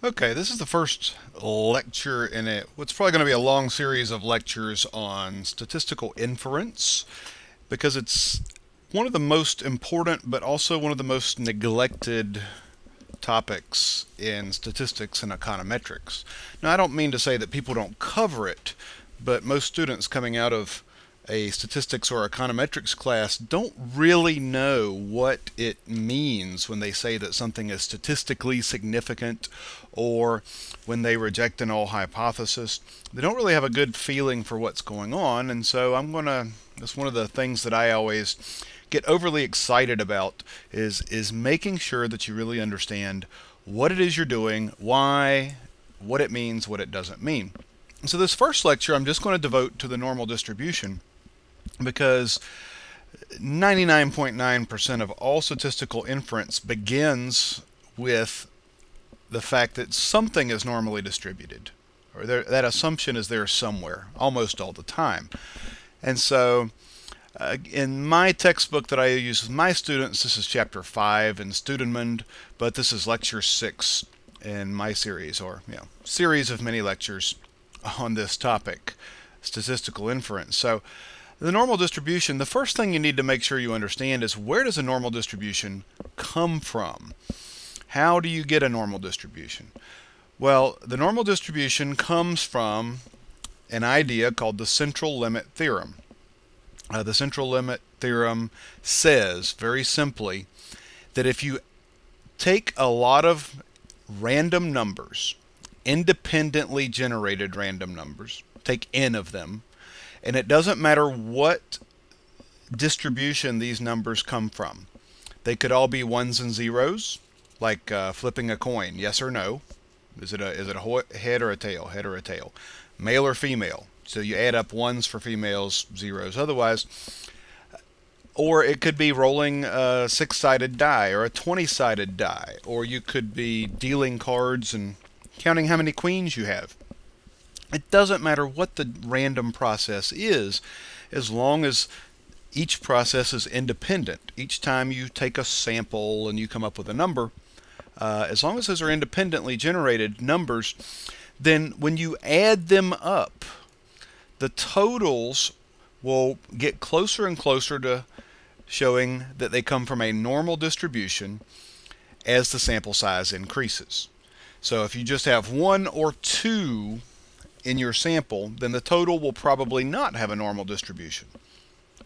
Okay, this is the first lecture in what's probably going to be a long series of lectures on statistical inference because it's one of the most important but also one of the most neglected topics in statistics and econometrics. Now, I don't mean to say that people don't cover it, but most students coming out of a statistics or econometrics class don't really know what it means when they say that something is statistically significant or when they reject a null hypothesis. They don't really have a good feeling for what's going on, and so that's one of the things that I always get overly excited about is making sure that you really understand what it is you're doing, why, what it means, what it doesn't mean. So this first lecture I'm just going to devote to the normal distribution because 99.9% of all statistical inference begins with the fact that something is normally distributed, or that assumption is there somewhere, almost all the time. And so, in my textbook that I use with my students, this is chapter 5 in Studenmund, but this is lecture 6 in my series, or series of many lectures on this topic, statistical inference. So, the normal distribution, the first thing you need to make sure you understand is, where does a normal distribution come from? How do you get a normal distribution? Well, the normal distribution comes from an idea called the central limit theorem. The central limit theorem says, very simply, that if you take a lot of random numbers, independently generated random numbers, take n of them, and it doesn't matter what distribution these numbers come from. They could all be ones and zeros, like flipping a coin, yes or no. Is it a head or a tail? Head or a tail? Male or female? So you add up ones for females, zeros otherwise. Or it could be rolling a 6-sided die or a 20-sided die. Or you could be dealing cards and counting how many queens you have. It doesn't matter what the random process is, as long as each process is independent. Each time you take a sample and you come up with a number, as long as those are independently generated numbers, then when you add them up, the totals will get closer and closer to showing that they come from a normal distribution as the sample size increases. So if you just have 1 or 2 in your sample, then the total will probably not have a normal distribution,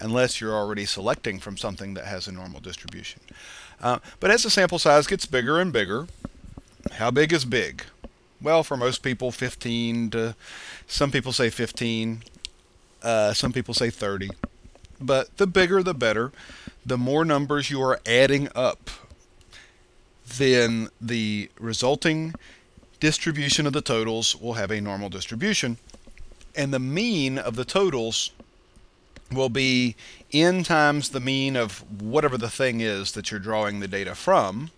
unless you're already selecting from something that has a normal distribution. But as the sample size gets bigger and bigger, how big is big? Well, for most people, 15 to, some people say 15, some people say 30. But the bigger the better. The more numbers you are adding up, then the resulting distribution of the totals will have a normal distribution. And the mean of the totals will be n times the mean of whatever the thing is that you're drawing the data from.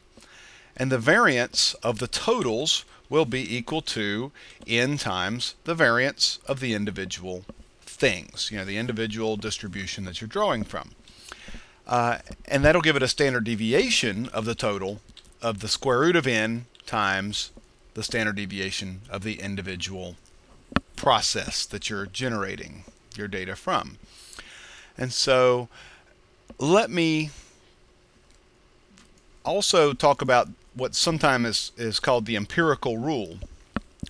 And the variance of the totals will be equal to n times the variance of the individual things, the individual distribution that you're drawing from. And that'll give it a standard deviation of the total of the square root of n times the standard deviation of the individual process that you're generating your data from. And so let me also talk about what sometimes is called the empirical rule.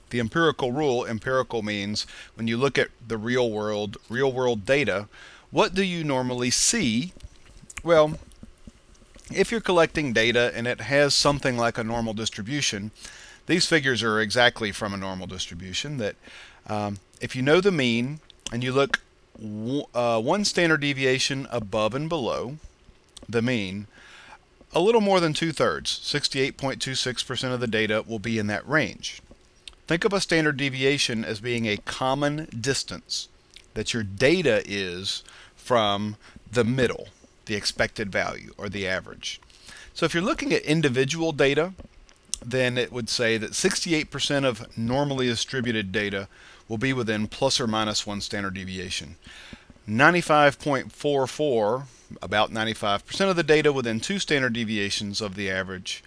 The empirical rule, empirical means when you look at the real world data, what do you normally see? Well, if you're collecting data and it has something like a normal distribution, these figures are exactly from a normal distribution. That if you know the mean and you look one standard deviation above and below the mean, a little more than 2/3, 68.26% of the data will be in that range. Think of a standard deviation as being a common distance that your data is from the middle, the expected value, or the average. So if you're looking at individual data, then it would say that 68% of normally distributed data will be within plus or minus 1 standard deviation. 95.44, about 95% of the data within 2 standard deviations of the average.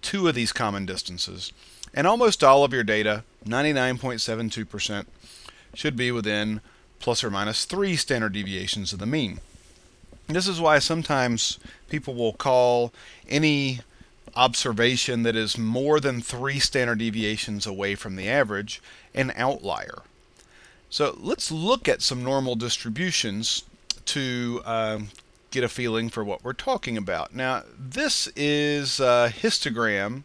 2 of these common distances, and almost all of your data, 99.72%, should be within plus or minus 3 standard deviations of the mean. This is why sometimes people will call any observation that is more than 3 standard deviations away from the average an outlier. So let's look at some normal distributions to get a feeling for what we're talking about. Now, this is a histogram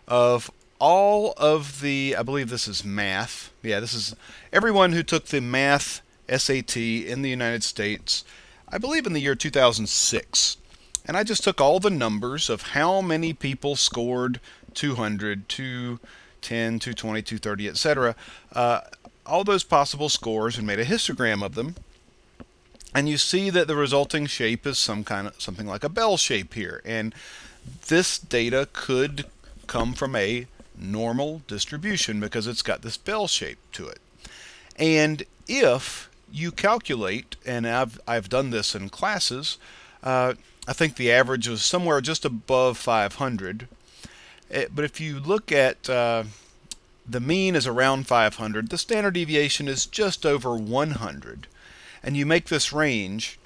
of all of the, I believe this is math. Yeah, this is everyone who took the math SAT in the United States, I believe in the year 2006. And I just took all the numbers of how many people scored 200, 210, 220, 230, etc. All those possible scores and made a histogram of them. And you see that the resulting shape is something like a bell shape here. And this data could come from a normal distribution because it's got this bell shape to it. And if you calculate, and I've done this in classes, I think the average was somewhere just above 500. But if you look at the mean is around 500, the standard deviation is just over 100. And you make this range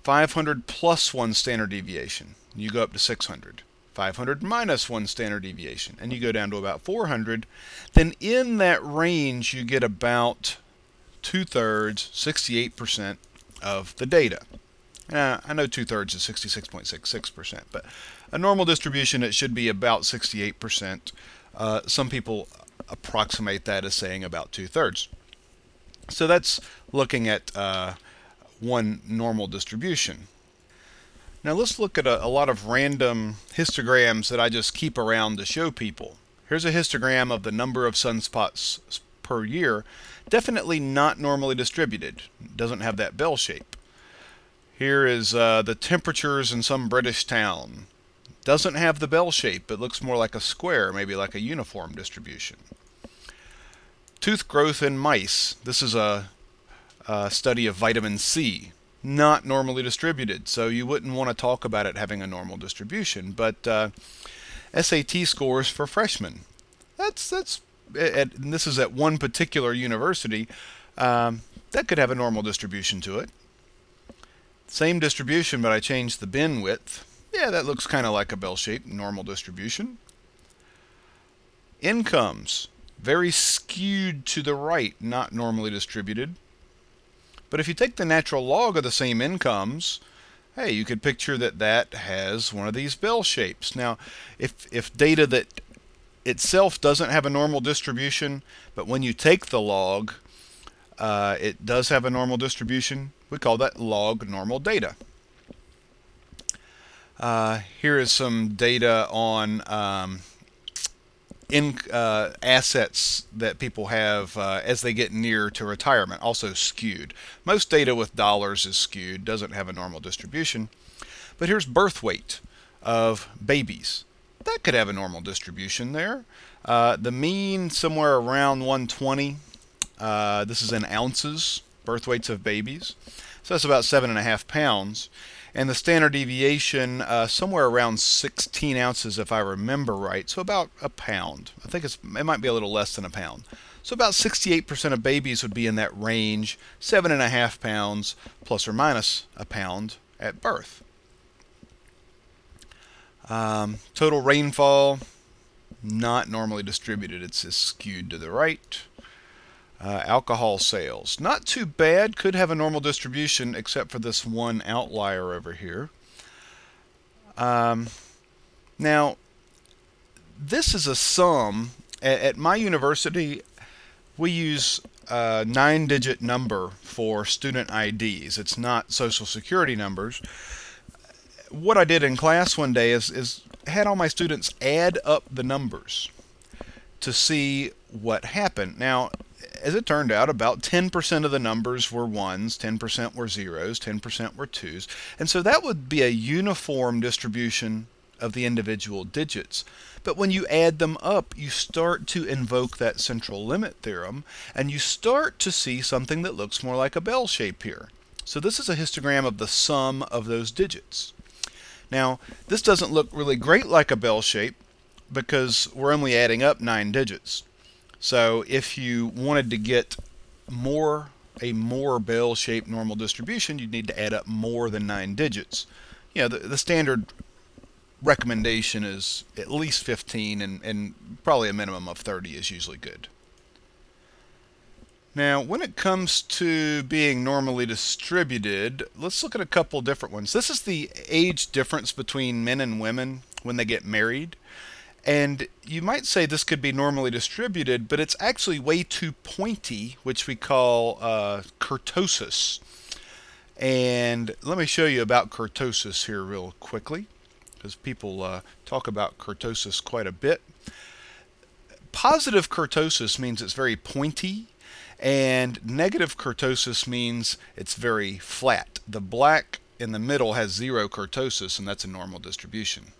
500 plus 1 standard deviation, you go up to 600. 500 minus 1 standard deviation, and you go down to about 400. Then in that range you get about 2/3, 68% of the data. I know 2/3 is 66.66%, but a normal distribution, it should be about 68%. Some people approximate that as saying about 2/3. So that's looking at one normal distribution. Now let's look at a lot of random histograms that I just keep around to show people. Here's a histogram of the number of sunspots per year. Definitely not normally distributed. Doesn't have that bell shape. Here is the temperatures in some British town. Doesn't have the bell shape. It looks more like a square, maybe like a uniform distribution. Tooth growth in mice. This is a study of vitamin C. Not normally distributed, so you wouldn't want to talk about it having a normal distribution. But SAT scores for freshmen. And this is at one particular university. That could have a normal distribution to it. Same distribution, but I changed the bin width. Yeah, that looks kind of like a bell-shaped normal distribution. Incomes. Very skewed to the right, not normally distributed. But if you take the natural log of the same incomes, hey, you could picture that that has one of these bell shapes. Now, if data that itself doesn't have a normal distribution, but when you take the log, it does have a normal distribution, we call that log normal data. Here is some data on assets that people have as they get near to retirement, also skewed. Most data with dollars is skewed, doesn't have a normal distribution. But here's birth weight of babies. That could have a normal distribution there. The mean somewhere around 120. This is in ounces, birth weights of babies. So that's about 7.5 pounds. And the standard deviation somewhere around 16 ounces if I remember right, so about a pound. I think it might be a little less than a pound. So about 68% of babies would be in that range, 7.5 pounds plus or minus a pound at birth. Total rainfall, not normally distributed, it's skewed to the right. Alcohol sales, not too bad, could have a normal distribution except for this one outlier over here. Now, this is a sum. At my university, we use a 9-digit number for student IDs. It's not social security numbers. What I did in class one day is had all my students add up the numbers to see what happened. Now, as it turned out, about 10% of the numbers were ones, 10% were zeros, 10% were twos. And so that would be a uniform distribution of the individual digits. But when you add them up, you start to invoke that central limit theorem, and you start to see something that looks more like a bell shape here. So this is a histogram of the sum of those digits. Now, this doesn't look really great like a bell shape, because we're only adding up 9 digits. So if you wanted to get a more bell-shaped normal distribution, you'd need to add up more than 9 digits. The standard recommendation is at least 15, and probably a minimum of 30 is usually good. Now, when it comes to being normally distributed, let's look at a couple different ones. This is the age difference between men and women when they get married. And you might say this could be normally distributed, but it's actually way too pointy, which we call kurtosis. And let me show you about kurtosis here real quickly, because people talk about kurtosis quite a bit. Positive kurtosis means it's very pointy, and negative kurtosis means it's very flat. The black in the middle has zero kurtosis, and that's a normal distribution.